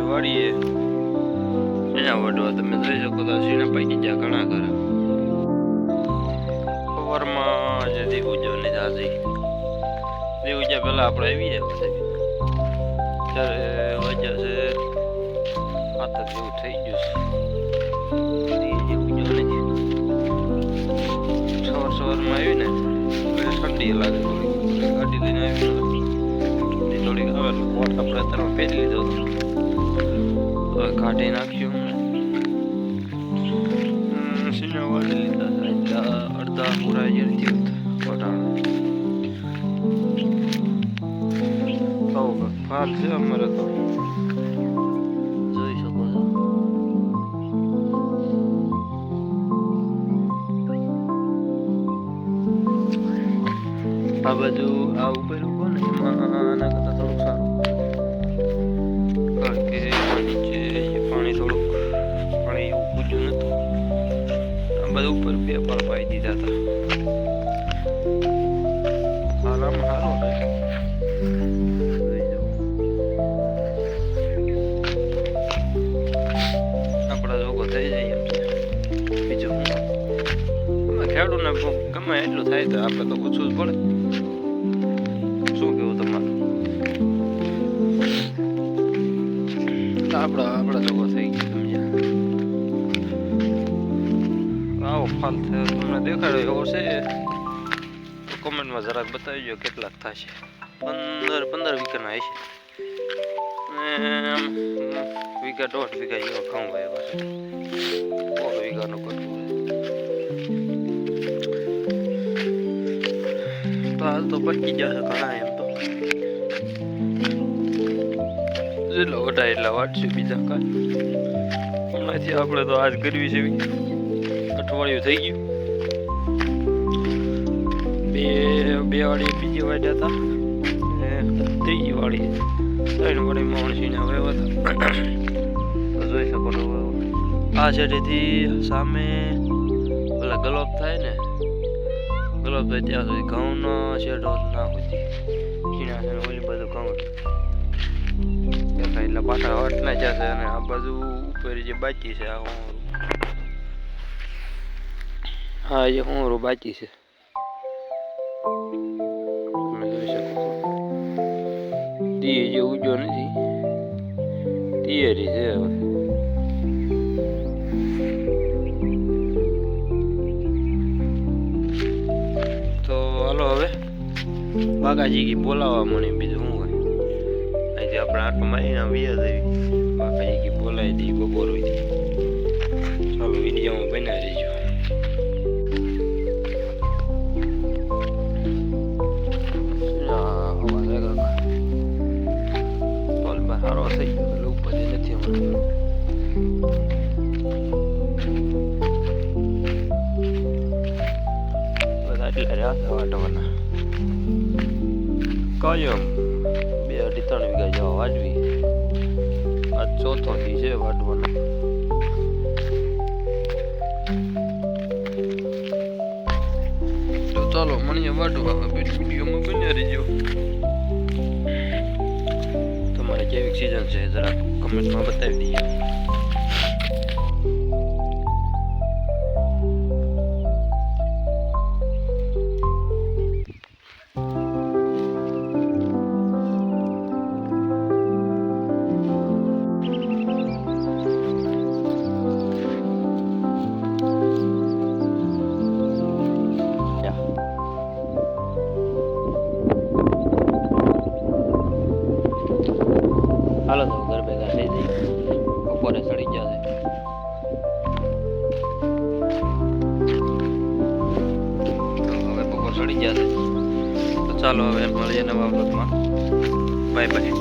વાળીએ એના વડવા તમે જોઈ શકો તો સીણા પાકી ગયા ઘણા ખરા સવારમાં જે દીવજવાની જાતી દીવજા પહેલા આપણે આવી જાય ત્યારે વજ્યા છે આતર જેવું થઈ ગયું છે સવારમાં આવી ને ઠંડી લાગે થોડી ગાડી લઈને આવી થોડીક હવે કોટ આપણે તરફ પહેરી લીધો હતો કાઢી નાખ્યું સીના વાળી લીધા અડધા પૂરા જેલ થયું કોટાણ ફાલ છે અમારે તો જોઈ શકો છો આ બાજુ આ ઉપર ઉભો ને એમાં આના કરતા થોડુંક સારું કારણ કે નીચે પાણી થોડુંક પાણી એવું પૂછ્યું નતું આ બાજુ ઉપર બે પાળ પાઈ દીધા હતા આરામ સારો છે આપણા જોગો થઈ જાય એમ છે બીજું ખેડૂતને ગમે એટલું થાય તો આપણે તો ઓછું જ પડે શું કેવું તમારું આપણા જોગો થઈ ગયો સમજ્યા આવો ફાલ થયો તમને દેખાડ્યો એવો છે કોમેન્ટમાં જરાક બતાવી દો કેટલાક થશે 15 વીઘાના હશે વીઘા 1.5 વીઘા જેવો ઘઉં વાવ્યો છે 100 વીઘાનું કટું તો હાલ તો પટકી જશે ઘણા એમ તો જેટલા વટાય એટલા વાટશું બીજા કાંઈ હમણાંથી આપણે તો આજ કરવી છે અઠવાડિયું થઈ ગયું બે વાળી બીજી વાટ્યા હતા ત્રીજી વાળી 3 વાળી માણસીને વાવ્યા હતા જોઈ શકો છો આ સાઈડેથી સામે પેલા ગલોબ થાય ને ગલોબ થાય ત્યાં સુધી ઘઉંનો શેડો ના સુધી ચીણા છે ઓલી બધું ઘઉં દેખાય એટલે પાછા હટના જશે અને આ બાજુ ઉપર જે બાકી છે આ હા એ હોંરું બાકી છે તીએ જે ઉજો નથી તિયરી છે હવે તો હાલો હવે બાકાજી કી બોલાવવા મને બીજું શું હોય અહીંથી આપણે આટો મારીને વ્યા દેવી બાકાજી કી બોલાવી દઈ બપોર હોય ચાલો વિડીયોમાં બનાવી રહીજો સારો થઈ ગયો એટલે ઉપર નથી હમણાં બધા એટલા રહ્યા છે વાટવાના કાયમ 2-3 વીઘા જવા વાટવી આ ચોથો થી છે વાટવાનો તો ચાલો મળીએ વાટવા વિડીયોમાં બન્યા રહીજો કેવી સીઝન છે જરા કમેન્ટમાં બતાવી દઈએ હાલો તો ઘર ભેગા થઈ જઈએ બપોરે ચડી જશે તો હવે બપોર ચડી જશે તો ચાલો હવે મળીએ નવા બ્લોગમાં બાય બાય